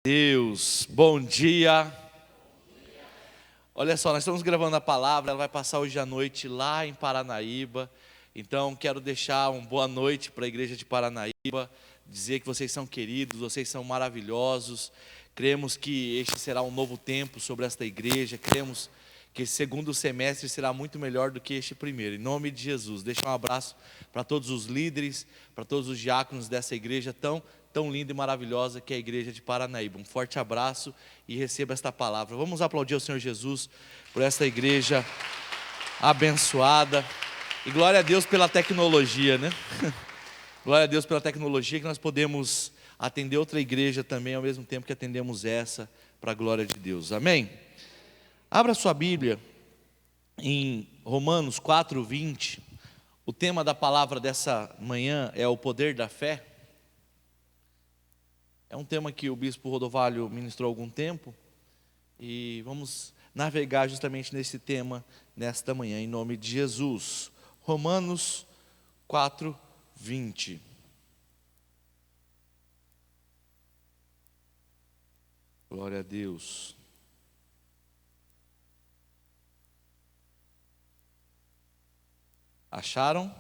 Deus, bom dia. Olha só, nós estamos gravando a palavra, ela vai passar hoje à noite lá em Paranaíba. Então quero deixar uma boa noite para a igreja de Paranaíba, dizer que vocês são queridos, vocês são maravilhosos. Cremos que este será um novo tempo sobre esta igreja, cremos que esse segundo semestre será muito melhor do que este primeiro. Em nome de Jesus, deixa um abraço para todos os líderes, para todos os diáconos dessa igreja tão linda e maravilhosa que é a igreja de Paranaíba. Um forte abraço e receba esta palavra. Vamos aplaudir ao Senhor Jesus por esta igreja abençoada. E glória a Deus pela tecnologia, né? Glória a Deus pela tecnologia que nós podemos atender outra igreja também ao mesmo tempo que atendemos essa, para a glória de Deus. Amém? Abra sua Bíblia em Romanos 4:20. O tema da palavra dessa manhã é o poder da fé. É um tema que o bispo Rodovalho ministrou há algum tempo, e vamos navegar justamente nesse tema nesta manhã, em nome de Jesus. Romanos 4:20. Glória a Deus. Acharam?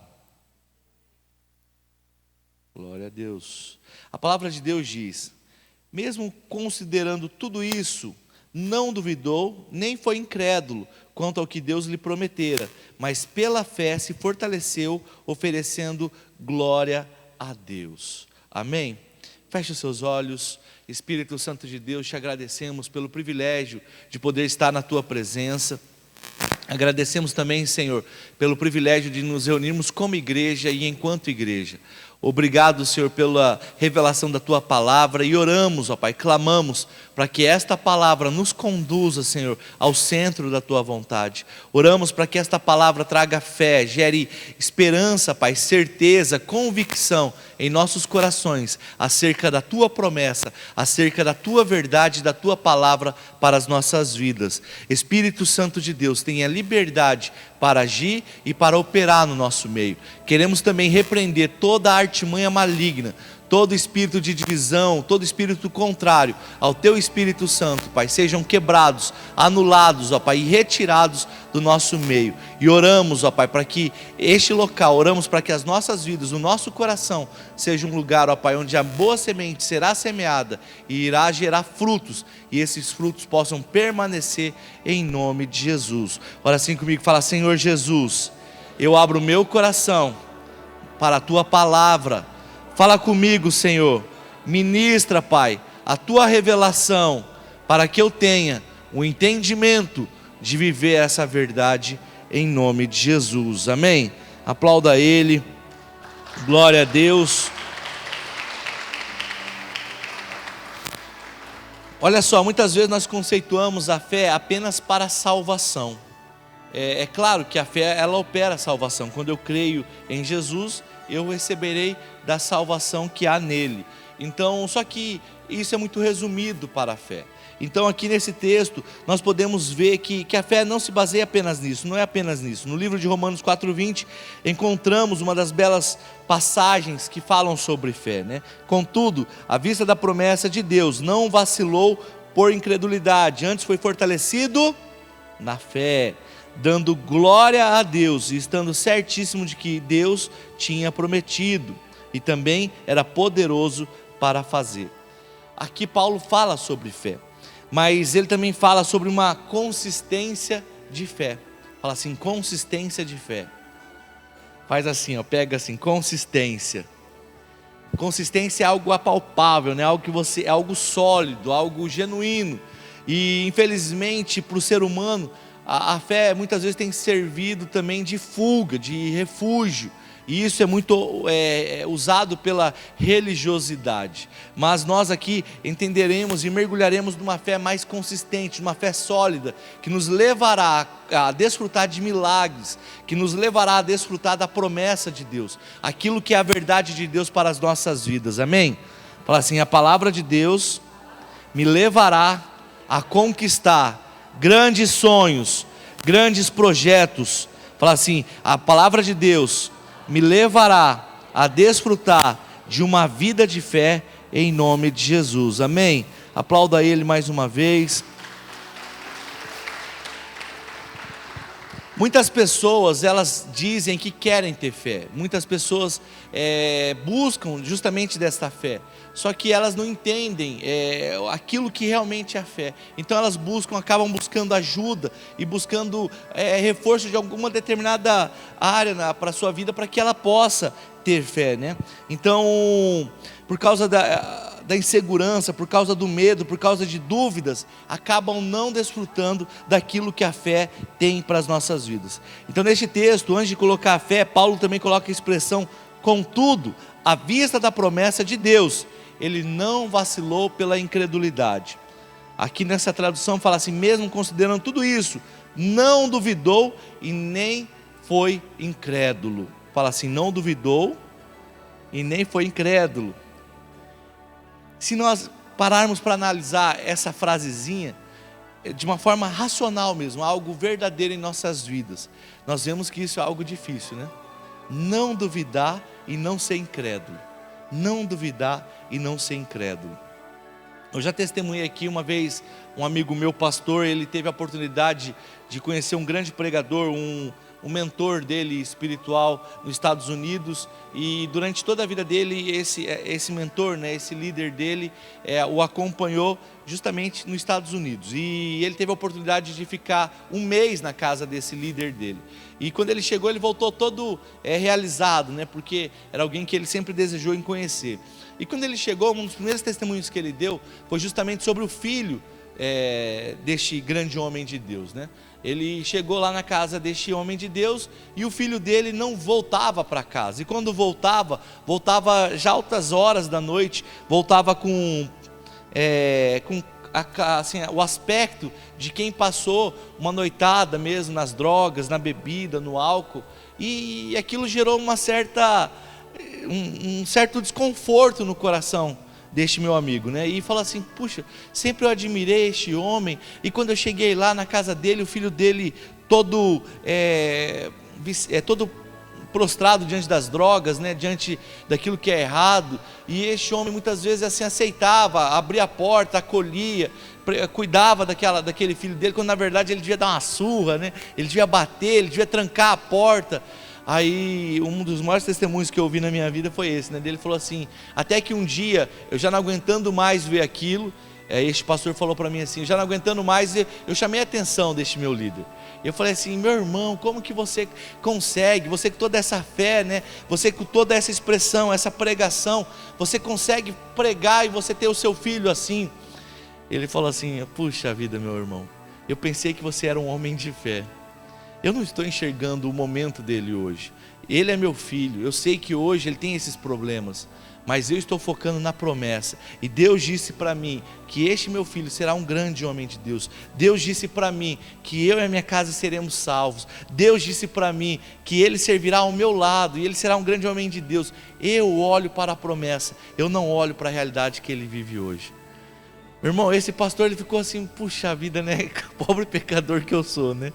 Glória a Deus. A palavra de Deus diz: mesmo considerando tudo isso, não duvidou, nem foi incrédulo quanto ao que Deus lhe prometera, mas pela fé se fortaleceu, oferecendo glória a Deus. Amém? Feche os seus olhos. Espírito Santo de Deus, te agradecemos pelo privilégio de poder estar na tua presença. Agradecemos também, Senhor, pelo privilégio de nos reunirmos como igreja e enquanto igreja. Obrigado, Senhor, pela revelação da Tua palavra, e oramos, ó Pai, clamamos para que esta palavra nos conduza, Senhor, ao centro da Tua vontade. Oramos para que esta palavra traga fé, gere esperança, Pai, certeza, convicção em nossos corações acerca da Tua promessa, acerca da Tua verdade, da Tua palavra para as nossas vidas. Espírito Santo de Deus, tenha liberdade para agir e para operar no nosso meio. Queremos também repreender toda a artimanha maligna, todo espírito de divisão, todo espírito contrário ao Teu Espírito Santo, Pai, sejam quebrados, anulados, ó Pai, e retirados do nosso meio. E oramos, ó Pai, para que este local, oramos para que as nossas vidas, o nosso coração, seja um lugar, ó Pai, onde a boa semente será semeada e irá gerar frutos, e esses frutos possam permanecer em nome de Jesus. Ora assim comigo, fala: Senhor Jesus, eu abro o meu coração para a Tua palavra. Fala comigo, Senhor, ministra, Pai, a Tua revelação, para que eu tenha o entendimento de viver essa verdade, em nome de Jesus, amém? Aplauda Ele, glória a Deus. Olha só, muitas vezes nós conceituamos a fé apenas para a salvação. É claro que a fé, ela opera a salvação. Quando eu creio em Jesus, eu receberei da salvação que há nele. Então, só que isso é muito resumido para a fé. Então aqui nesse texto nós podemos ver que a fé não se baseia apenas nisso, não é apenas nisso. No livro de Romanos 4:20 encontramos uma das belas passagens que falam sobre fé, né? Contudo, à vista da promessa de Deus, não vacilou por incredulidade, antes foi fortalecido na fé, dando glória a Deus e estando certíssimo de que Deus tinha prometido e também era poderoso para fazer. Aqui Paulo fala sobre fé, mas ele também fala sobre uma consistência de fé. Fala assim, consistência de fé. Faz assim, ó, pega assim, consistência. Consistência é algo apalpável, né? Algo que é algo sólido, algo genuíno. E infelizmente para o ser humano, a fé muitas vezes tem servido também de fuga, de refúgio. E isso é muito usado pela religiosidade. Mas nós aqui entenderemos e mergulharemos numa fé mais consistente, uma fé sólida, que nos levará a desfrutar de milagres, que nos levará a desfrutar da promessa de Deus, aquilo que é a verdade de Deus para as nossas vidas, amém? Fala assim, a palavra de Deus me levará a conquistar grandes sonhos, grandes projetos. Fala assim, a palavra de Deus me levará a desfrutar de uma vida de fé em nome de Jesus, amém? Aplauda Ele mais uma vez. Muitas pessoas, elas dizem que querem ter fé. Muitas pessoas buscam justamente desta fé. Só que elas não entendem aquilo que realmente é a fé. Então elas acabam buscando ajuda e buscando reforço de alguma determinada área para a sua vida, para que ela possa ter fé, né? Então, por causa da insegurança, por causa do medo, por causa de dúvidas, acabam não desfrutando daquilo que a fé tem para as nossas vidas. Então, neste texto, antes de colocar a fé, Paulo também coloca a expressão: contudo, à vista da promessa de Deus, ele não vacilou pela incredulidade. Aqui nessa tradução fala assim: mesmo considerando tudo isso, não duvidou e nem foi incrédulo. Fala assim: não duvidou e nem foi incrédulo. Se nós pararmos para analisar essa frasezinha de uma forma racional mesmo, algo verdadeiro em nossas vidas, nós vemos que isso é algo difícil, né? Não duvidar e não ser incrédulo. Não duvidar e não ser incrédulo. Eu já testemunhei aqui uma vez, um amigo meu, pastor, ele teve a oportunidade de conhecer um grande pregador, um mentor dele espiritual nos Estados Unidos, e durante toda a vida dele, esse mentor, né, esse líder dele, o acompanhou justamente nos Estados Unidos, e ele teve a oportunidade de ficar um mês na casa desse líder dele, e quando ele chegou, ele voltou todo realizado, né, porque era alguém que ele sempre desejou em conhecer. E quando ele chegou, um dos primeiros testemunhos que ele deu foi justamente sobre o filho deste grande homem de Deus, né? Ele chegou lá na casa deste homem de Deus e o filho dele não voltava para casa. E quando voltava já altas horas da noite, voltava com assim, o aspecto de quem passou uma noitada mesmo nas drogas, na bebida, no álcool. E aquilo gerou um certo desconforto no coração deste meu amigo, né? E falou assim: puxa, sempre eu admirei este homem, e quando eu cheguei lá na casa dele, o filho dele todo todo prostrado diante das drogas, né? Diante daquilo que é errado, e este homem muitas vezes assim aceitava, abria a porta, acolhia, cuidava daquele filho dele, quando na verdade ele devia dar uma surra, né? Ele devia bater, ele devia trancar a porta. Aí um dos maiores testemunhos que eu ouvi na minha vida foi esse, né? Ele falou assim: até que um dia, eu já não aguentando mais ver aquilo, este pastor falou para mim assim, já não aguentando mais, eu chamei a atenção deste meu líder. Eu falei assim: meu irmão, como que você consegue, você com toda essa fé, né? Você com toda essa expressão, essa pregação, você consegue pregar e você ter o seu filho assim? Ele falou assim: puxa vida, meu irmão, eu pensei que você era um homem de fé. Eu não estou enxergando o momento dele hoje. Ele é meu filho, eu sei que hoje ele tem esses problemas, mas eu estou focando na promessa. E Deus disse para mim que este meu filho será um grande homem de Deus. Deus disse para mim que eu e a minha casa seremos salvos. Deus disse para mim que ele servirá ao meu lado e ele será um grande homem de Deus. Eu olho para a promessa, eu não olho para a realidade que ele vive hoje. Meu irmão, esse pastor, ele ficou assim: puxa vida, né? Pobre pecador que eu sou, né?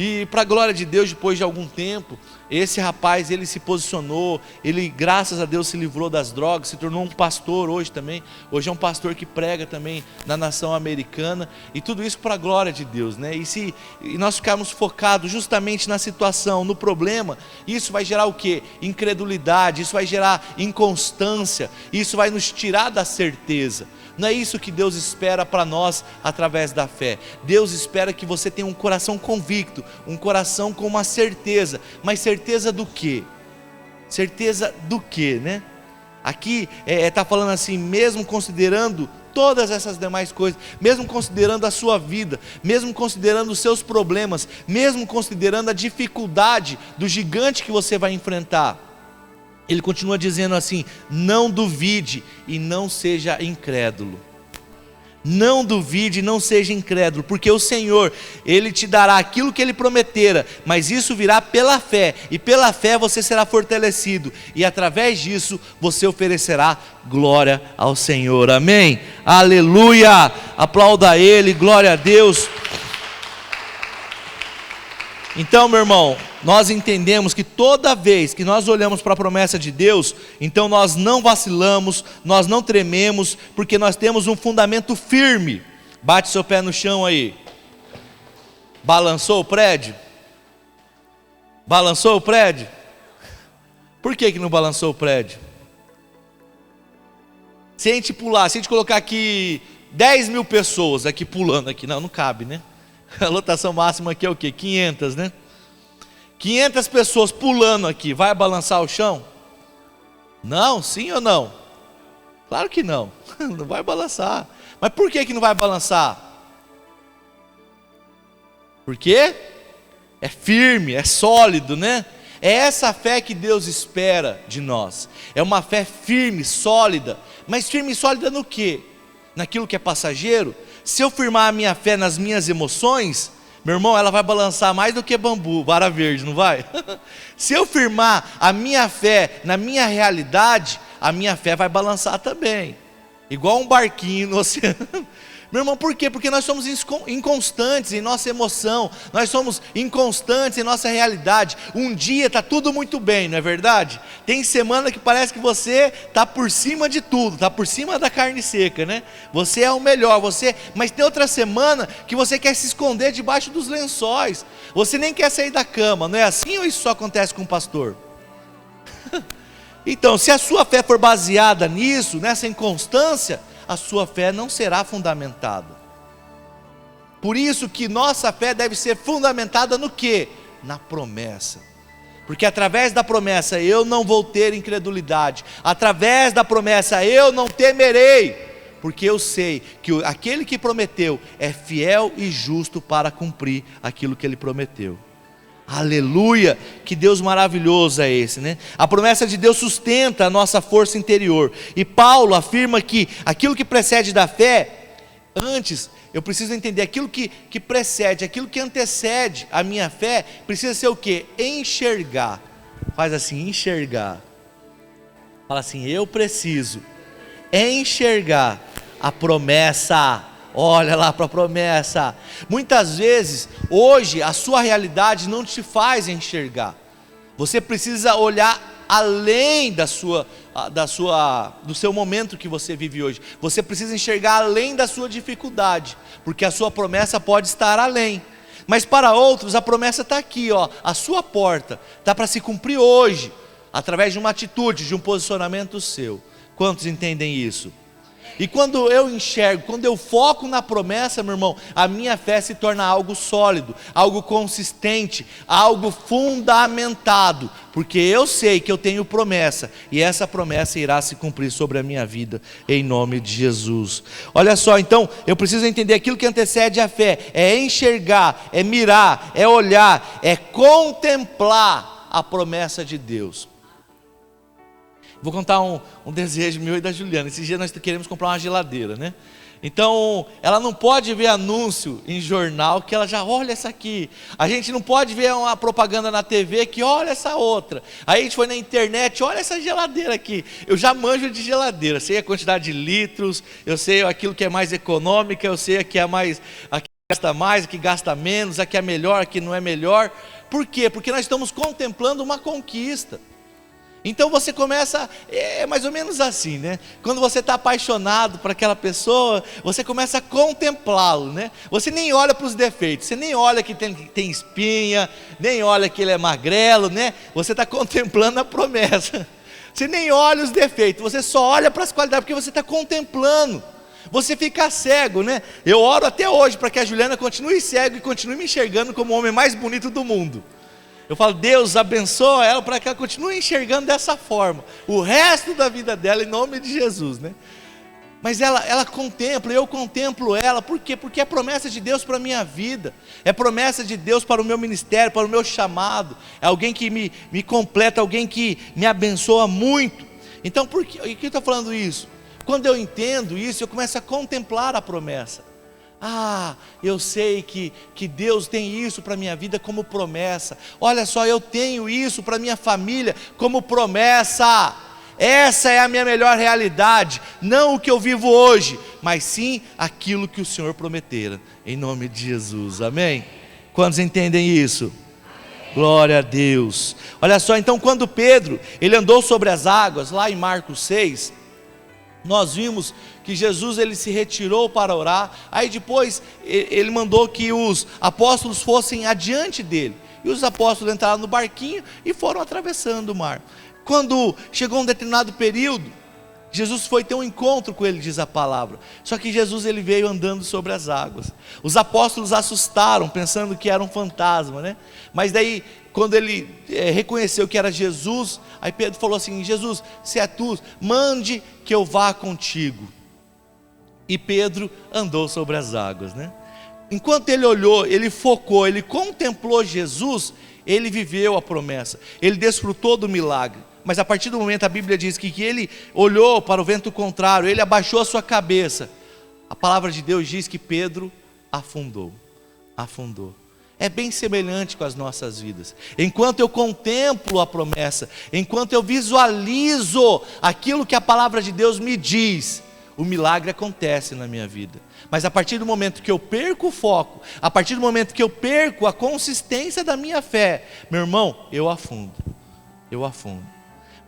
E para a glória de Deus, depois de algum tempo, esse rapaz, ele se posicionou, ele, graças a Deus, se livrou das drogas, se tornou um pastor hoje também. Hoje é um pastor que prega também na nação americana, e tudo isso para a glória de Deus, né? E nós ficarmos focados justamente na situação, no problema, isso vai gerar o quê? Incredulidade, isso vai gerar inconstância, isso vai nos tirar da certeza. Não é isso que Deus espera para nós através da fé. Deus espera que você tenha um coração convicto, um coração com uma certeza. Mas certeza do quê? Certeza do quê, né? Aqui está falando assim: mesmo considerando todas essas demais coisas, mesmo considerando a sua vida, mesmo considerando os seus problemas, mesmo considerando a dificuldade do gigante que você vai enfrentar, ele continua dizendo assim: não duvide e não seja incrédulo. Não duvide e não seja incrédulo, porque o Senhor, Ele te dará aquilo que Ele prometera, mas isso virá pela fé, e pela fé você será fortalecido, e através disso você oferecerá glória ao Senhor. Amém? Aleluia! Aplauda Ele, glória a Deus. Então, meu irmão, nós entendemos que toda vez que nós olhamos para a promessa de Deus, então nós não vacilamos, nós não trememos, porque nós temos um fundamento firme. Bate seu pé no chão aí. Balançou o prédio? Balançou o prédio? Por que não balançou o prédio? Se a gente pular, se a gente colocar aqui 10 mil pessoas aqui pulando aqui, não cabe, né? A lotação máxima aqui é o quê? 500, né? 500 pessoas pulando aqui, vai balançar o chão? Não, sim ou não? Claro que não, não vai balançar. Mas por que não vai balançar? Porque é firme, é sólido, né? É essa fé que Deus espera de nós. É uma fé firme, sólida. Mas firme e sólida no quê? Naquilo que é passageiro? Se eu firmar a minha fé nas minhas emoções, meu irmão, ela vai balançar mais do que bambu, vara verde, não vai? Se eu firmar a minha fé na minha realidade, a minha fé vai balançar também. Igual um barquinho no oceano. Meu irmão, por quê? Porque nós somos inconstantes em nossa emoção, nós somos inconstantes em nossa realidade. Um dia está tudo muito bem, não é verdade? Tem semana que parece que você está por cima de tudo, está por cima da carne seca, né? Você é o melhor, mas tem outra semana que você quer se esconder debaixo dos lençóis, você nem quer sair da cama, não é assim ou isso só acontece com o pastor? Então, se a sua fé for baseada nisso, nessa inconstância, a sua fé não será fundamentada. Por isso que nossa fé deve ser fundamentada no quê? Na promessa. Porque através da promessa eu não vou ter incredulidade. Através da promessa eu não temerei. Porque eu sei que aquele que prometeu é fiel e justo para cumprir aquilo que ele prometeu. Aleluia, que Deus maravilhoso é esse, né? A promessa de Deus sustenta a nossa força interior. E Paulo afirma que aquilo que precede da fé, antes, eu preciso entender, aquilo que precede, aquilo que antecede a minha fé, precisa ser o quê? Enxergar. Faz assim, enxergar. Fala assim, eu preciso enxergar a promessa. Olha lá para a promessa. Muitas vezes, hoje, a sua realidade não te faz enxergar. Você precisa olhar além do seu momento que você vive hoje. Você precisa enxergar além da sua dificuldade, porque a sua promessa pode estar além. Mas para outros, a promessa está aqui, ó, a sua porta. Está para se cumprir hoje, através de uma atitude, de um posicionamento seu. Quantos entendem isso? E quando eu enxergo, quando eu foco na promessa, meu irmão, a minha fé se torna algo sólido, algo consistente, algo fundamentado, porque eu sei que eu tenho promessa, e essa promessa irá se cumprir sobre a minha vida, em nome de Jesus. Olha só, então, eu preciso entender aquilo que antecede a fé, é enxergar, é mirar, é olhar, é contemplar a promessa de Deus. Vou contar um desejo meu e da Juliana. Esse dia nós queremos comprar uma geladeira, né? Então, ela não pode ver anúncio em jornal que ela já olha essa aqui. A gente não pode ver uma propaganda na TV que olha essa outra. Aí a gente foi na internet, olha essa geladeira aqui. Eu já manjo de geladeira, sei a quantidade de litros, eu sei aquilo que é mais econômica, eu sei a que é mais, a que gasta mais, a que gasta menos, a que é melhor, a que não é melhor. Por quê? Porque nós estamos contemplando uma conquista. Então você começa, é mais ou menos assim, né? Quando você está apaixonado por aquela pessoa, você começa a contemplá-lo, né? Você nem olha para os defeitos, você nem olha que tem espinha, nem olha que ele é magrelo, né? Você está contemplando a promessa. Você nem olha os defeitos, você só olha para as qualidades, porque você está contemplando. Você fica cego, né? Eu oro até hoje para que a Juliana continue cega e continue me enxergando como o homem mais bonito do mundo. Eu falo, Deus abençoa ela para que ela continue enxergando dessa forma, o resto da vida dela, em nome de Jesus, né? Mas ela contempla, eu contemplo ela, por quê? Porque é promessa de Deus para a minha vida, é promessa de Deus para o meu ministério, para o meu chamado, é alguém que me completa, alguém que me abençoa muito. Então, por que eu estou falando isso? Quando eu entendo isso, eu começo a contemplar a promessa. Ah, eu sei que Deus tem isso para a minha vida como promessa. Olha só, eu tenho isso para a minha família como promessa. Essa é a minha melhor realidade. Não o que eu vivo hoje, mas sim aquilo que o Senhor prometera. Em nome de Jesus, amém? Quantos entendem isso? Glória a Deus. Olha só, então quando Pedro, ele andou sobre as águas, lá em Marcos 6, nós vimos que Jesus ele se retirou para orar, aí depois ele mandou que os apóstolos fossem adiante dele, e os apóstolos entraram no barquinho e foram atravessando o mar. Quando chegou um determinado período, Jesus foi ter um encontro com ele, diz a palavra. Só que Jesus ele veio andando sobre as águas. Os apóstolos assustaram, pensando que era um fantasma, né? Mas daí, quando ele reconheceu que era Jesus, aí Pedro falou assim: Jesus, se é tu, mande que eu vá contigo. E Pedro andou sobre as águas, né? Enquanto ele olhou, ele focou, ele contemplou Jesus, ele viveu a promessa, ele desfrutou do milagre. Mas a partir do momento, a Bíblia diz que ele olhou para o vento contrário, ele abaixou a sua cabeça, a palavra de Deus diz que Pedro afundou. É bem semelhante com as nossas vidas. Enquanto eu contemplo a promessa, enquanto eu visualizo aquilo que a palavra de Deus me diz, o milagre acontece na minha vida. Mas a partir do momento que eu perco o foco, a partir do momento que eu perco a consistência da minha fé, meu irmão, eu afundo.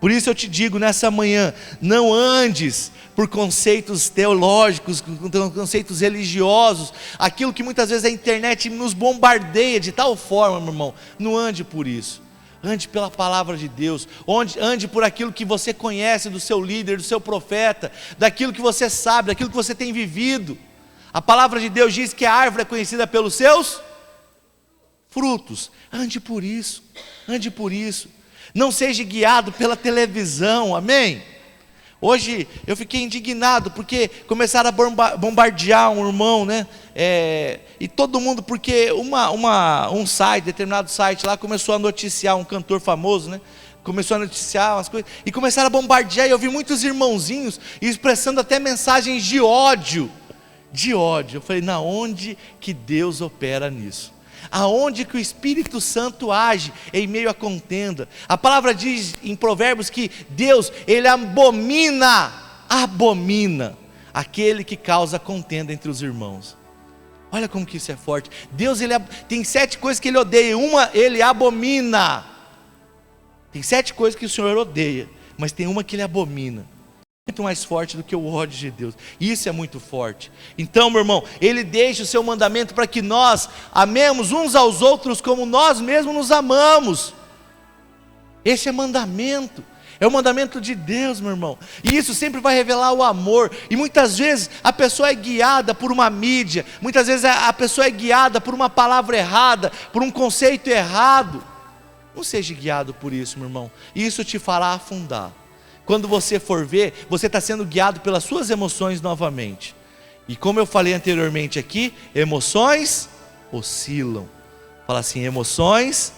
Por isso eu te digo nessa manhã, não andes por conceitos teológicos, conceitos religiosos, aquilo que muitas vezes a internet nos bombardeia de tal forma, meu irmão, não ande por isso. Ande pela palavra de Deus, ande por aquilo que você conhece do seu líder, do seu profeta, daquilo que você sabe, daquilo que você tem vivido. A palavra de Deus diz que a árvore é conhecida pelos seus frutos. Ande por isso. Não seja guiado pela televisão, amém? Hoje eu fiquei indignado porque começaram a bombardear um irmão, né? E todo mundo, porque um site, determinado site lá começou a noticiar um cantor famoso, né? Começou a noticiar umas coisas e começaram a bombardear, e eu vi muitos irmãozinhos expressando até mensagens de ódio. Eu falei, na onde que Deus opera nisso? Aonde que o Espírito Santo age em meio à contenda? A palavra diz em Provérbios que Deus, ele abomina aquele que causa contenda entre os irmãos. Olha como que isso é forte. Deus, tem 7 coisas que ele odeia, uma ele abomina. Tem 7 coisas que o Senhor odeia, mas tem uma que ele abomina. Muito mais forte do que o ódio de Deus. Isso é muito forte. Então, meu irmão, ele deixa o seu mandamento para que nós amemos uns aos outros como nós mesmos nos amamos. Esse é mandamento. É o mandamento de Deus, meu irmão. E isso sempre vai revelar o amor. E muitas vezes a pessoa é guiada por uma mídia. Muitas vezes a pessoa é guiada por uma palavra errada, por um conceito errado. Não seja guiado por isso, meu irmão. Isso te fará afundar. Quando você for ver, você está sendo guiado pelas suas emoções novamente. E como eu falei anteriormente aqui, emoções oscilam. Fala assim, emoções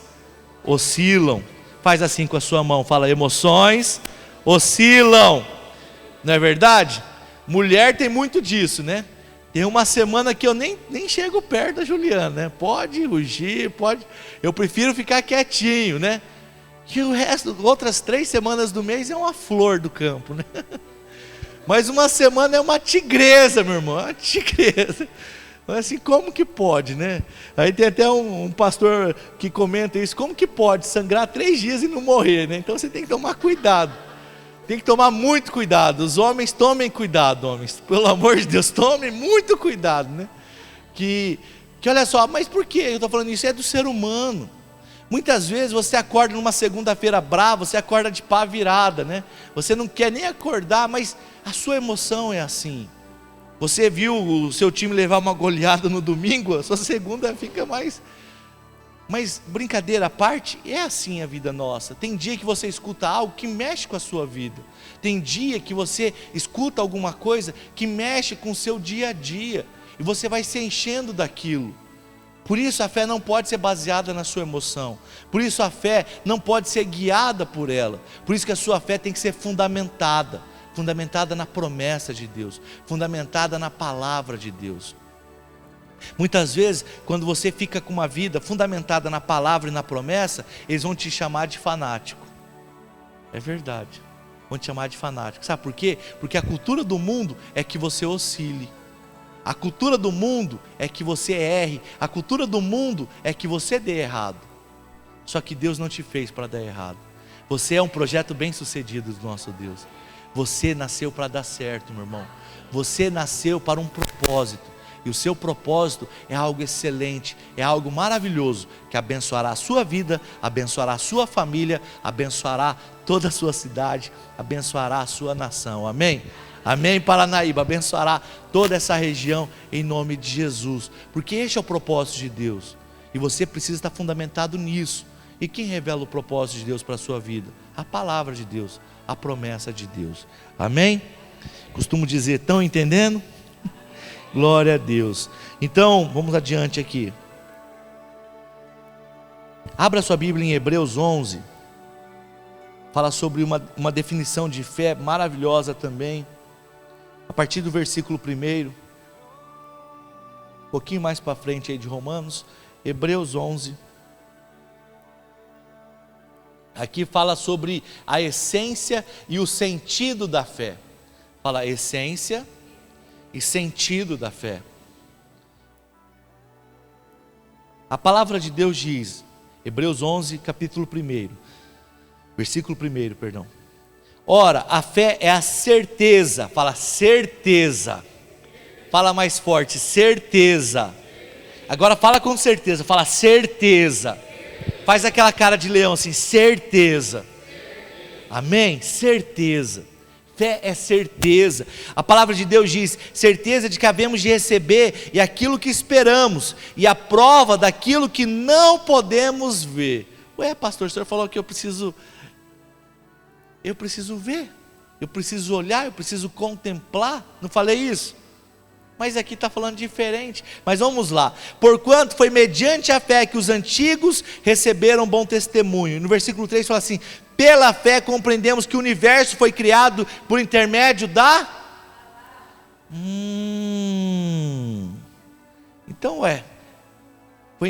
oscilam. Faz assim com a sua mão, fala, emoções oscilam. Não é verdade? Mulher tem muito disso, né? Tem uma semana que eu nem chego perto da Juliana, né? Pode rugir, pode. Eu prefiro ficar quietinho, né? Que o resto, outras 3 semanas do mês é uma flor do campo, né? Mas uma semana é uma tigresa, meu irmão, uma tigresa. Mas assim, como que pode, né? Aí tem até um pastor que comenta isso, como que pode sangrar 3 dias e não morrer, né? Então você tem que tomar cuidado, tem que tomar muito cuidado. Os homens, tomem cuidado, homens, pelo amor de Deus, tomem muito cuidado, né? Que olha só, mas por que eu estou falando isso? É do ser humano. Muitas vezes você acorda numa segunda-feira brava, você acorda de pá virada, né? Você não quer nem acordar, mas a sua emoção é assim. Você viu o seu time levar uma goleada no domingo, a sua segunda fica mais... Mas brincadeira à parte, é assim a vida nossa. Tem dia que você escuta algo que mexe com a sua vida. Tem dia que você escuta alguma coisa que mexe com o seu dia a dia. E você vai se enchendo daquilo. Por isso a fé não pode ser baseada na sua emoção. Por isso a fé não pode ser guiada por ela. Por isso que a sua fé tem que ser fundamentada na promessa de Deus, fundamentada na palavra de Deus. Muitas vezes, quando você fica com uma vida fundamentada na palavra e na promessa, eles vão te chamar de fanático. É verdade, vão te chamar de fanático. Sabe por quê? Porque a cultura do mundo é que você oscile. A cultura do mundo é que você erre. A cultura do mundo é que você dê errado. Só que Deus não te fez para dar errado. Você é um projeto bem sucedido do nosso Deus. Você nasceu para dar certo, meu irmão. Você nasceu para um propósito. E o seu propósito é algo excelente, é algo maravilhoso, que abençoará a sua vida, abençoará a sua família, abençoará toda a sua cidade, abençoará a sua nação. Amém? Amém, Paranaíba, abençoará toda essa região em nome de Jesus. Porque este é o propósito de Deus. E você precisa estar fundamentado nisso. E quem revela o propósito de Deus para a sua vida? A palavra de Deus, a promessa de Deus. Amém? Costumo dizer, estão entendendo? Glória a Deus. Então, vamos adiante aqui. Abra sua Bíblia em Hebreus 11. Fala sobre uma definição de fé maravilhosa também. A partir do versículo 1. Um pouquinho mais para frente aí de Romanos. Hebreus 11. Aqui fala sobre a essência e o sentido da fé. Fala essência e sentido da fé. A palavra de Deus diz, Hebreus 11, capítulo 1, versículo 1, perdão. Ora, a fé é a certeza, fala certeza, fala mais forte, certeza. Agora fala com certeza, fala certeza. Faz aquela cara de leão assim, certeza. Amém? Certeza. Fé é certeza. A palavra de Deus diz, certeza de que havemos de receber e aquilo que esperamos, e a prova daquilo que não podemos ver. Ué, pastor, o senhor falou que eu preciso ver, eu preciso olhar, eu preciso contemplar. Não falei isso? Mas aqui está falando diferente. Mas vamos lá. Porquanto foi mediante a fé que os antigos receberam bom testemunho. No versículo 3 fala assim, pela fé compreendemos que o universo foi criado por intermédio da... Então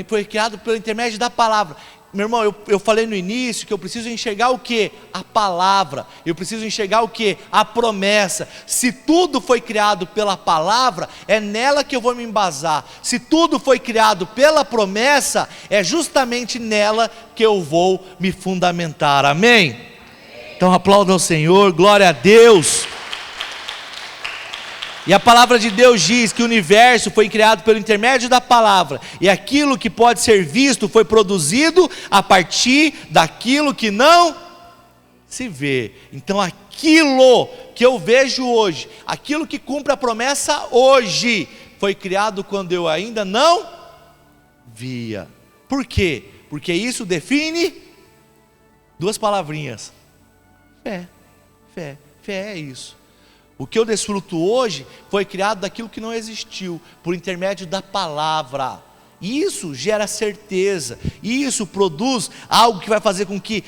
foi criado pelo intermédio da palavra. Meu irmão, eu falei no início que eu preciso enxergar o que? A palavra. Eu preciso enxergar o que? A promessa. Se tudo foi criado pela palavra, é nela que eu vou me embasar. Se tudo foi criado pela promessa, é justamente nela que eu vou me fundamentar. Amém? Então aplauda ao Senhor, glória a Deus. E a palavra de Deus diz que o universo foi criado pelo intermédio da palavra, e aquilo que pode ser visto foi produzido a partir daquilo que não se vê. Então aquilo que eu vejo hoje, aquilo que cumpre a promessa hoje, foi criado quando eu ainda não via. Por quê? Porque isso define duas palavrinhas: fé. Fé é isso. O que eu desfruto hoje foi criado daquilo que não existiu, por intermédio da palavra. Isso gera certeza, isso produz algo que vai fazer com que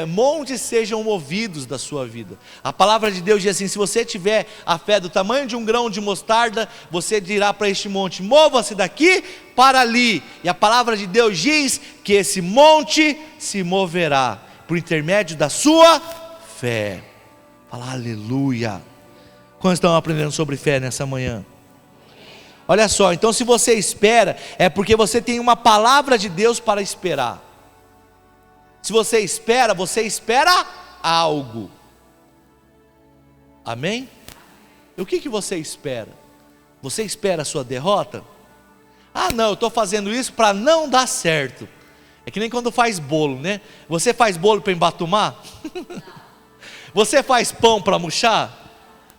montes sejam movidos da sua vida. A palavra de Deus diz assim: se você tiver a fé do tamanho de um grão de mostarda, você dirá para este monte, mova-se daqui para ali. E a palavra de Deus diz que esse monte se moverá, por intermédio da sua fé. Fala aleluia. Quantos estão aprendendo sobre fé nessa manhã? Olha só, então se você espera, é porque você tem uma palavra de Deus para esperar. Se você espera algo. Amém? E o que você espera? Você espera a sua derrota? Ah não, eu estou fazendo isso para não dar certo. É que nem quando faz bolo, né? Você faz bolo para embatumar? Você faz pão para murchar?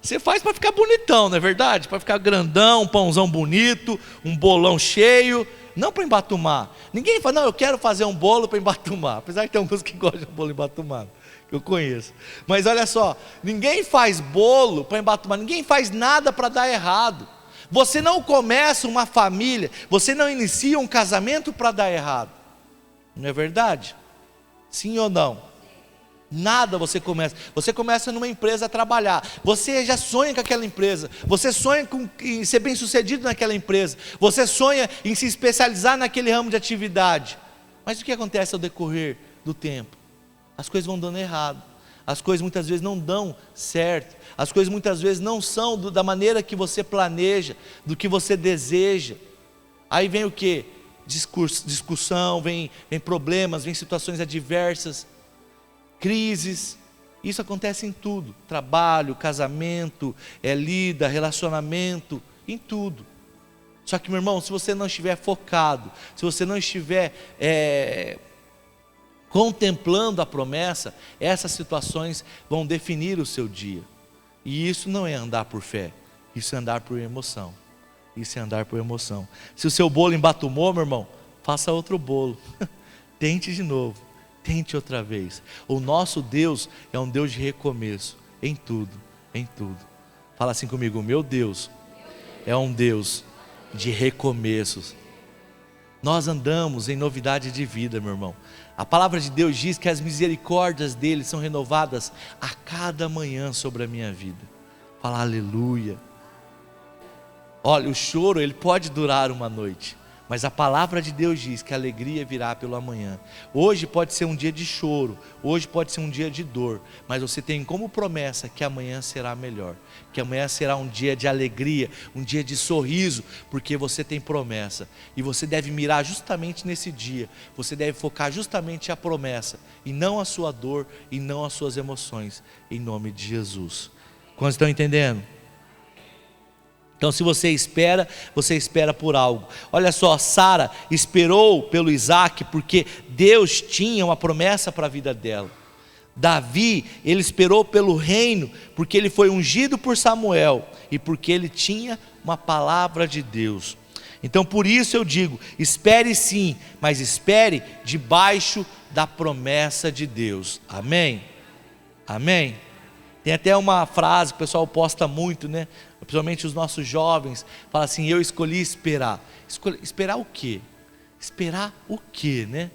Você faz para ficar bonitão, não é verdade? Para ficar grandão, um pãozão bonito, um bolão cheio, não para embatumar. Ninguém fala, não, eu quero fazer um bolo para embatumar. Apesar de ter alguns que gostam de bolo embatumado, que eu conheço. Mas olha só, ninguém faz bolo para embatumar, ninguém faz nada para dar errado. Você não começa uma família, você não inicia um casamento para dar errado. Não é verdade? Sim ou não? Nada você começa numa empresa a trabalhar, você já sonha com aquela empresa, você sonha em ser bem sucedido naquela empresa, você sonha em se especializar naquele ramo de atividade, mas o que acontece ao decorrer do tempo? As coisas vão dando errado, as coisas muitas vezes não dão certo, as coisas muitas vezes não são da maneira que você planeja, do que você deseja. Aí vem o que? discussão, vem problemas, vem situações adversas, crises. Isso acontece em tudo, trabalho, casamento, lida, relacionamento, em tudo. Só que, meu irmão, se você não estiver focado, se você não estiver contemplando a promessa, essas situações vão definir o seu dia. E isso não é andar por fé, isso é andar por emoção. Isso é andar por emoção. Se o seu bolo embatumou, meu irmão, faça outro bolo. Tente de novo, tente outra vez. O nosso Deus é um Deus de recomeço, em tudo, em tudo. Fala assim comigo: o meu Deus é um Deus de recomeços. Nós andamos em novidade de vida, meu irmão. A palavra de Deus diz que as misericórdias dele são renovadas a cada manhã sobre a minha vida. Fala aleluia. Olha, o choro ele pode durar uma noite, mas a palavra de Deus diz que a alegria virá pelo amanhã. Hoje pode ser um dia de choro, hoje pode ser um dia de dor, mas você tem como promessa que amanhã será melhor, que amanhã será um dia de alegria, um dia de sorriso, porque você tem promessa, e você deve mirar justamente nesse dia, você deve focar justamente a promessa, e não a sua dor, e não as suas emoções, em nome de Jesus. Quantos estão entendendo? Então, se você espera por algo. Olha só, Sara esperou pelo Isaac porque Deus tinha uma promessa para a vida dela. Davi, ele esperou pelo reino porque ele foi ungido por Samuel e porque ele tinha uma palavra de Deus. Então, por isso eu digo, espere sim, mas espere debaixo da promessa de Deus. Amém? Amém? Tem até uma frase que o pessoal posta muito, né? Principalmente os nossos jovens, fala assim: eu escolhi esperar. Esperar o quê? Esperar o quê, né?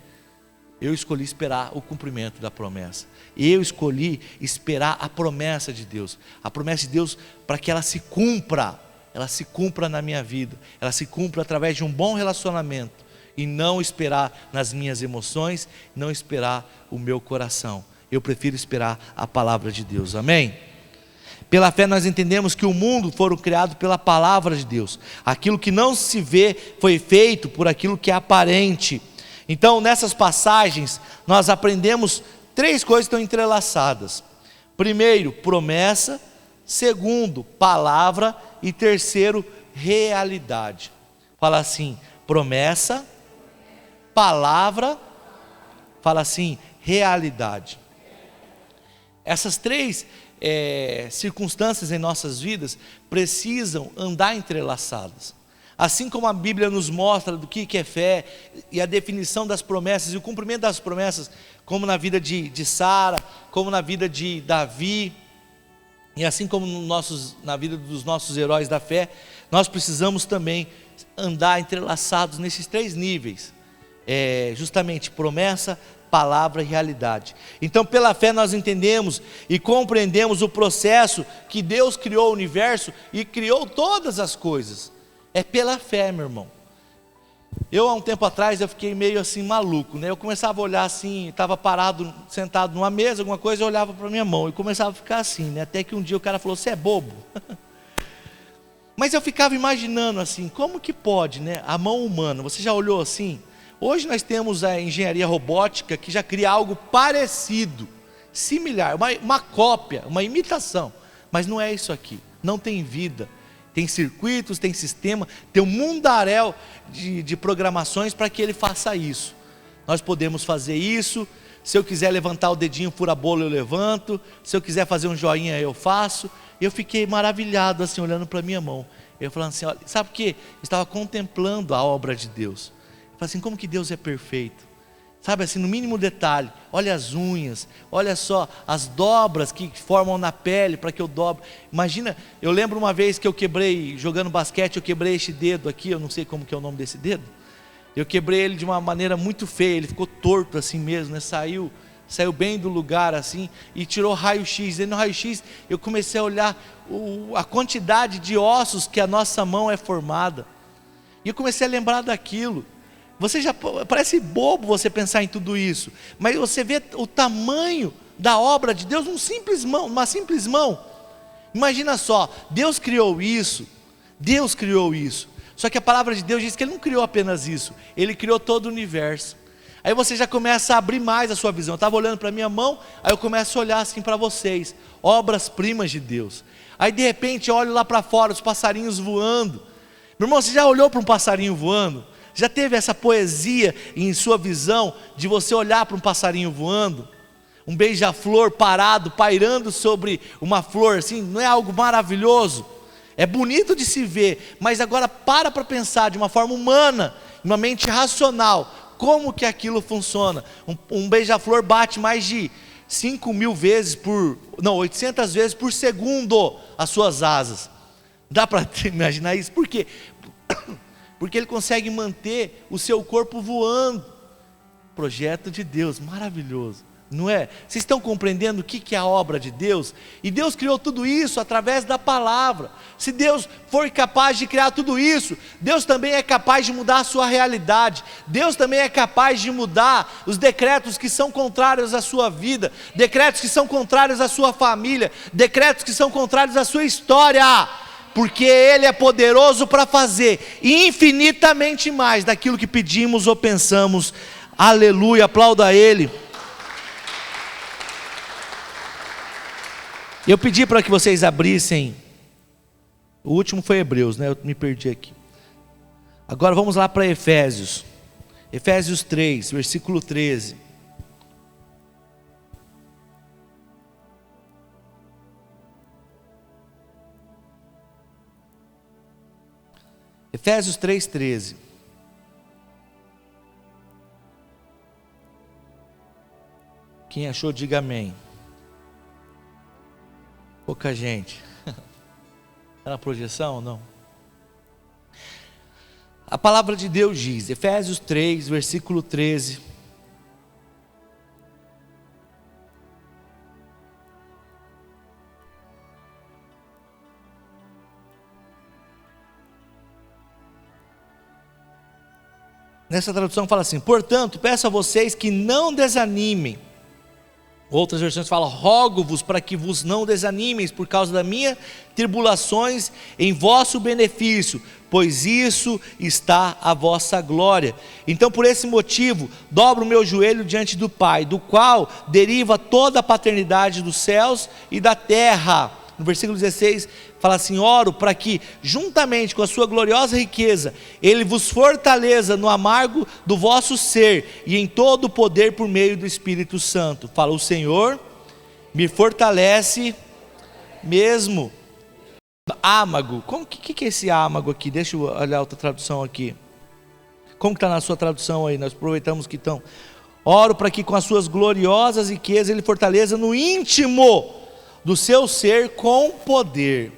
Eu escolhi esperar o cumprimento da promessa. Eu escolhi esperar a promessa de Deus. A promessa de Deus para que ela se cumpra na minha vida. Ela se cumpra através de um bom relacionamento. E não esperar nas minhas emoções, não esperar o meu coração. Eu prefiro esperar a palavra de Deus, amém? Pela fé nós entendemos que o mundo foi criado pela palavra de Deus. Aquilo que não se vê foi feito por aquilo que é aparente. Então nessas passagens nós aprendemos 3 coisas que estão entrelaçadas. Primeiro, promessa. Segundo, palavra. E terceiro, realidade. Fala assim, promessa, palavra, fala assim, realidade. Essas 3 circunstâncias em nossas vidas precisam andar entrelaçadas. Assim como a Bíblia nos mostra do que é fé e a definição das promessas e o cumprimento das promessas, como na vida de Sara, como na vida de Davi, e assim como na vida dos nossos heróis da fé, nós precisamos também andar entrelaçados nesses 3 níveis, justamente promessa, palavra e realidade. Então pela fé nós entendemos e compreendemos o processo que Deus criou o universo e criou todas as coisas. É pela fé, meu irmão. Eu há um tempo atrás eu fiquei meio assim maluco, né? Eu começava a olhar assim, estava parado, sentado numa mesa, alguma coisa, eu olhava para minha mão e começava a ficar assim, né? Até que um dia o cara falou: você é bobo? Mas eu ficava imaginando assim, como que pode, né? A mão humana, você já olhou assim? Hoje nós temos a engenharia robótica que já cria algo parecido, similar, uma cópia, uma imitação, mas não é isso aqui, não tem vida, tem circuitos, tem sistema, tem um mundaréu de programações para que ele faça isso. Nós podemos fazer isso, se eu quiser levantar o dedinho fura-bolo eu levanto, se eu quiser fazer um joinha eu faço. Eu fiquei maravilhado assim, olhando para a minha mão, eu falando assim, olha, sabe o que? Eu estava contemplando a obra de Deus. Falei assim, como que Deus é perfeito, sabe assim, no mínimo detalhe, olha as unhas, olha só as dobras que formam na pele para que eu dobre. Imagina, eu lembro uma vez que eu quebrei, jogando basquete, eu quebrei este dedo aqui, eu não sei como que é o nome desse dedo, eu quebrei ele de uma maneira muito feia, ele ficou torto assim mesmo, né? Saiu bem do lugar assim, e tirou raio-x, e no raio-x eu comecei a olhar a quantidade de ossos que a nossa mão é formada, e eu comecei a lembrar daquilo. Você já parece bobo você pensar em tudo isso, mas você vê o tamanho da obra de Deus, uma simples mão. Imagina só, Deus criou isso, Só que a palavra de Deus diz que Ele não criou apenas isso, Ele criou todo o universo. Aí você já começa a abrir mais a sua visão. Eu estava olhando para a minha mão, aí eu começo a olhar assim para vocês, obras-primas de Deus. Aí de repente eu olho lá para fora, os passarinhos voando. Meu irmão, você já olhou para um passarinho voando? Já teve essa poesia em sua visão, de você olhar para um passarinho voando? Um beija-flor parado, pairando sobre uma flor, assim, não é algo maravilhoso? É bonito de se ver, mas agora para pensar de uma forma humana, uma mente racional, como que aquilo funciona? Um beija-flor bate mais de 5.000 vezes 800 vezes por segundo as suas asas. Dá para imaginar isso? Por quê? Porque ele consegue manter o seu corpo voando. Projeto de Deus, maravilhoso, não é? Vocês estão compreendendo o que é a obra de Deus? E Deus criou tudo isso através da palavra. Se Deus for capaz de criar tudo isso, Deus também é capaz de mudar a sua realidade. Deus também é capaz de mudar os decretos que são contrários à sua vida, decretos que são contrários à sua família, decretos que são contrários à sua história, porque Ele é poderoso para fazer infinitamente mais daquilo que pedimos ou pensamos. Aleluia, aplauda Ele. Eu pedi para que vocês abrissem, o último foi Hebreus, né? Eu me perdi aqui. Agora vamos lá para Efésios, Efésios 3, versículo 13. Efésios 3, 13. Quem achou, diga amém. Pouca gente. Está na projeção ou não? A palavra de Deus diz, Efésios 3, versículo 13. Nessa tradução fala assim: portanto, peço a vocês que não desanimem. Outras versões falam: rogo-vos para que vos não desanimeis por causa das minhas tribulações em vosso benefício, pois isso está a vossa glória. Então por esse motivo dobro o meu joelho diante do Pai, do qual deriva toda a paternidade dos céus e da terra. No versículo 16 fala assim: oro para que juntamente com a sua gloriosa riqueza Ele vos fortaleça no amargo do vosso ser e em todo o poder por meio do Espírito Santo. Fala: o Senhor me fortalece mesmo. Âmago, o que é esse âmago aqui? Deixa eu olhar outra tradução aqui. Como está na sua tradução aí? Nós aproveitamos que estão. Oro para que com as suas gloriosas riquezas Ele fortaleça no íntimo do seu ser com poder,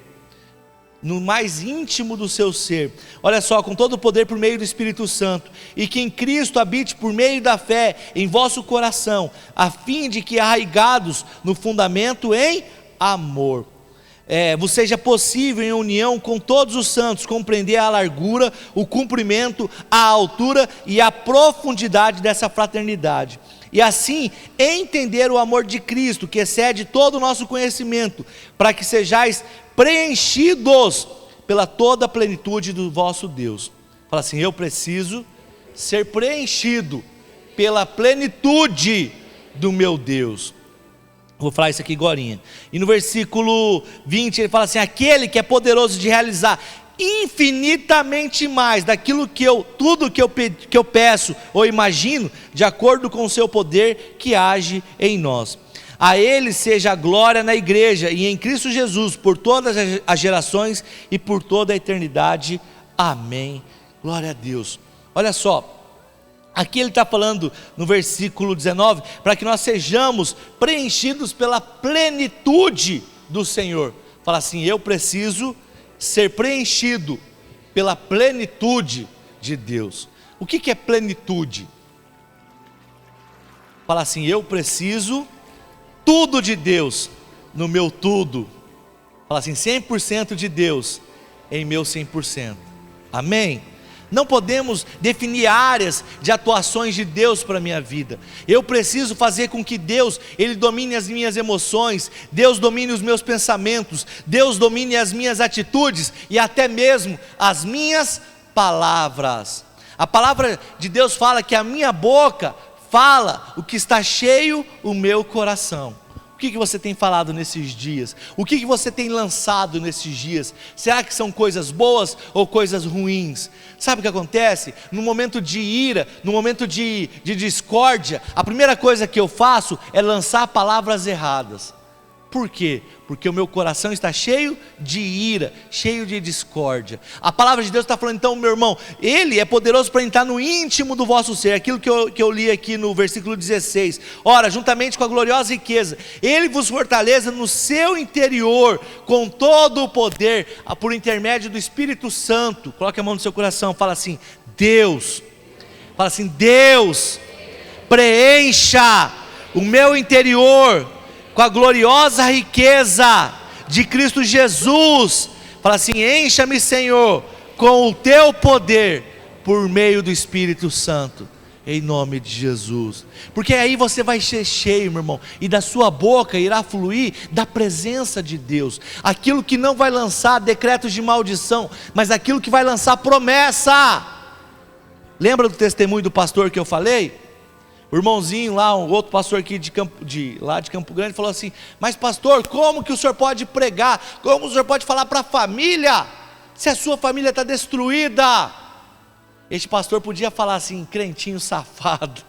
no mais íntimo do seu ser, olha só, com todo o poder por meio do Espírito Santo, e que em Cristo habite por meio da fé em vosso coração, a fim de que arraigados no fundamento em amor, vos seja possível em união com todos os santos, compreender a largura, o comprimento, a altura e a profundidade dessa fraternidade, e assim entender o amor de Cristo, que excede todo o nosso conhecimento, para que sejais preenchidos pela toda a plenitude do vosso Deus. Fala assim: eu preciso ser preenchido pela plenitude do meu Deus. Vou falar isso aqui agorinha. E no versículo 20 ele fala assim: aquele que é poderoso de realizar infinitamente mais daquilo tudo que eu peço ou imagino, de acordo com o seu poder que age em nós. A Ele seja a glória na igreja e em Cristo Jesus, por todas as gerações e por toda a eternidade. Amém. Glória a Deus. Olha só, aqui ele está falando no versículo 19, para que nós sejamos preenchidos pela plenitude do Senhor. Fala assim: eu preciso ser preenchido pela plenitude de Deus. O que é plenitude? Fala assim: eu preciso tudo de Deus no meu tudo. Fala assim: 100% de Deus em meu 100%. Amém? Não podemos definir áreas de atuações de Deus para a minha vida. Eu preciso fazer com que Deus, Ele domine as minhas emoções, Deus domine os meus pensamentos, Deus domine as minhas atitudes e até mesmo as minhas palavras. A palavra de Deus fala que a minha boca fala o que está cheio o meu coração. O que você tem falado nesses dias? O que você tem lançado nesses dias? Será que são coisas boas ou coisas ruins? Sabe o que acontece? No momento de ira, no momento de discórdia, a primeira coisa que eu faço é lançar palavras erradas. Por quê? Porque o meu coração está cheio de ira, cheio de discórdia. A palavra de Deus está falando, então, meu irmão, Ele é poderoso para entrar no íntimo do vosso ser. Aquilo que eu li aqui no versículo 16. Ora, juntamente com a gloriosa riqueza, Ele vos fortaleça no seu interior, com todo o poder, por intermédio do Espírito Santo. Coloque a mão no seu coração, fala assim, Deus, preencha o meu interior com a gloriosa riqueza de Cristo Jesus. Fala assim, encha-me, Senhor, com o teu poder, por meio do Espírito Santo, em nome de Jesus. Porque aí você vai ser cheio, meu irmão, e da sua boca irá fluir da presença de Deus, aquilo que não vai lançar decretos de maldição, mas aquilo que vai lançar promessa. Lembra do testemunho do pastor que eu falei? O irmãozinho lá, um outro pastor aqui de Campo Grande, falou assim, mas pastor, como que o senhor pode pregar? Como o senhor pode falar para a família, se a sua família está destruída? Este pastor podia falar assim, crentinho safado,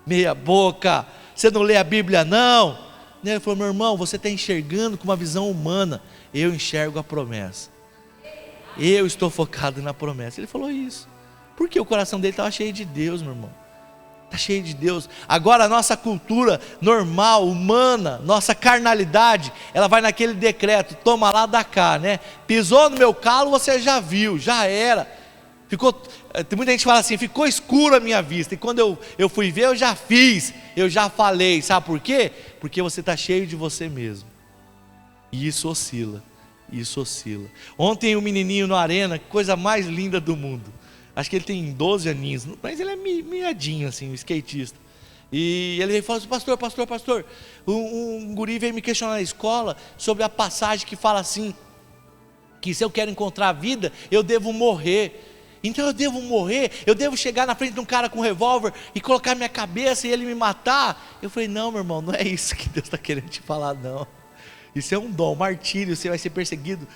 meia boca, você não lê a Bíblia não? Ele falou, meu irmão, você está enxergando com uma visão humana, eu enxergo a promessa, eu estou focado na promessa. Ele falou isso, porque o coração dele estava cheio de Deus, meu irmão. Está cheio de Deus. Agora a nossa cultura normal, humana, nossa carnalidade, ela vai naquele decreto, toma lá, dá cá, né? Pisou no meu calo, você já viu, já era. Tem muita gente que fala assim, ficou escuro a minha vista. E quando eu fui ver, eu já fiz, eu já falei. Sabe por quê? Porque você está cheio de você mesmo. E isso oscila, Ontem um menininho no Arena, coisa mais linda do mundo. Acho que ele tem 12 aninhos, mas ele é miadinho assim, um skatista. E ele veio e falou assim, pastor, um guri veio me questionar na escola sobre a passagem que fala assim, que se eu quero encontrar a vida, eu devo morrer. Então eu devo morrer, eu devo chegar na frente de um cara com um revólver e colocar minha cabeça e ele me matar? Eu falei, não, meu irmão, não é isso que Deus está querendo te falar, não. Isso é um dom, martírio, você vai ser perseguido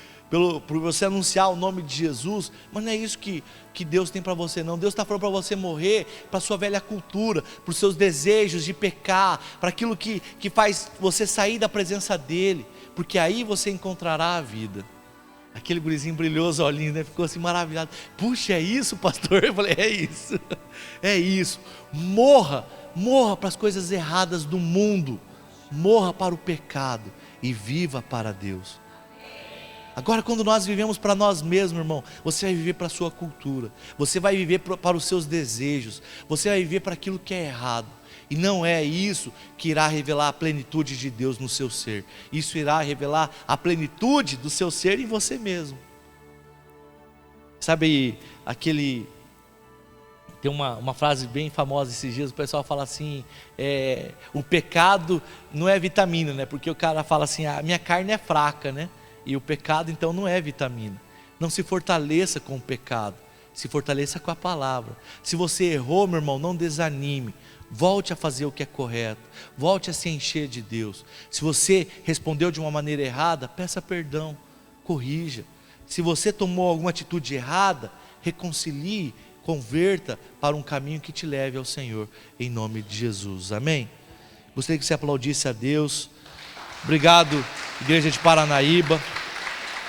por você anunciar o nome de Jesus, mas não é isso que Deus tem para você não. Deus está falando para você morrer para a sua velha cultura, para os seus desejos de pecar, para aquilo que faz você sair da presença dEle, porque aí você encontrará a vida. Aquele gurizinho brilhou os olhinhos, né? Ficou assim maravilhado, puxa, é isso, pastor? Eu falei, é isso, morra para as coisas erradas do mundo, morra para o pecado e viva para Deus. Agora, quando nós vivemos para nós mesmos, irmão, você vai viver para a sua cultura, você vai viver para os seus desejos, você vai viver para aquilo que é errado, e não é isso que irá revelar a plenitude de Deus no seu ser, isso irá revelar a plenitude do seu ser em você mesmo. Sabe, tem uma frase bem famosa esses dias, o pessoal fala assim, o pecado não é vitamina, né? Porque o cara fala assim, a minha carne é fraca, né? E o pecado então não é vitamina. Não se fortaleça com o pecado, se fortaleça com a palavra. Se você errou, meu irmão, não desanime, volte a fazer o que é correto, volte a se encher de Deus. Se você respondeu de uma maneira errada, peça perdão, corrija. Se você tomou alguma atitude errada, reconcilie, converta para um caminho que te leve ao Senhor, em nome de Jesus, amém? Gostaria que você aplaudisse a Deus. Obrigado, igreja de Paranaíba.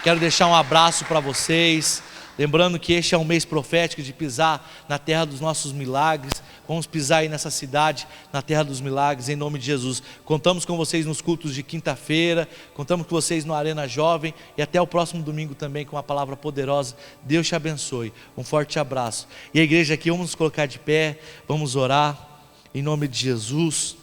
Quero deixar um abraço para vocês, lembrando que este é um mês profético de pisar na terra dos nossos milagres. Vamos pisar aí nessa cidade, na terra dos milagres, em nome de Jesus. Contamos com vocês nos cultos de quinta-feira, contamos com vocês no Arena Jovem, e até o próximo domingo também com uma palavra poderosa. Deus te abençoe, um forte abraço. E a igreja aqui, vamos nos colocar de pé, vamos orar, em nome de Jesus.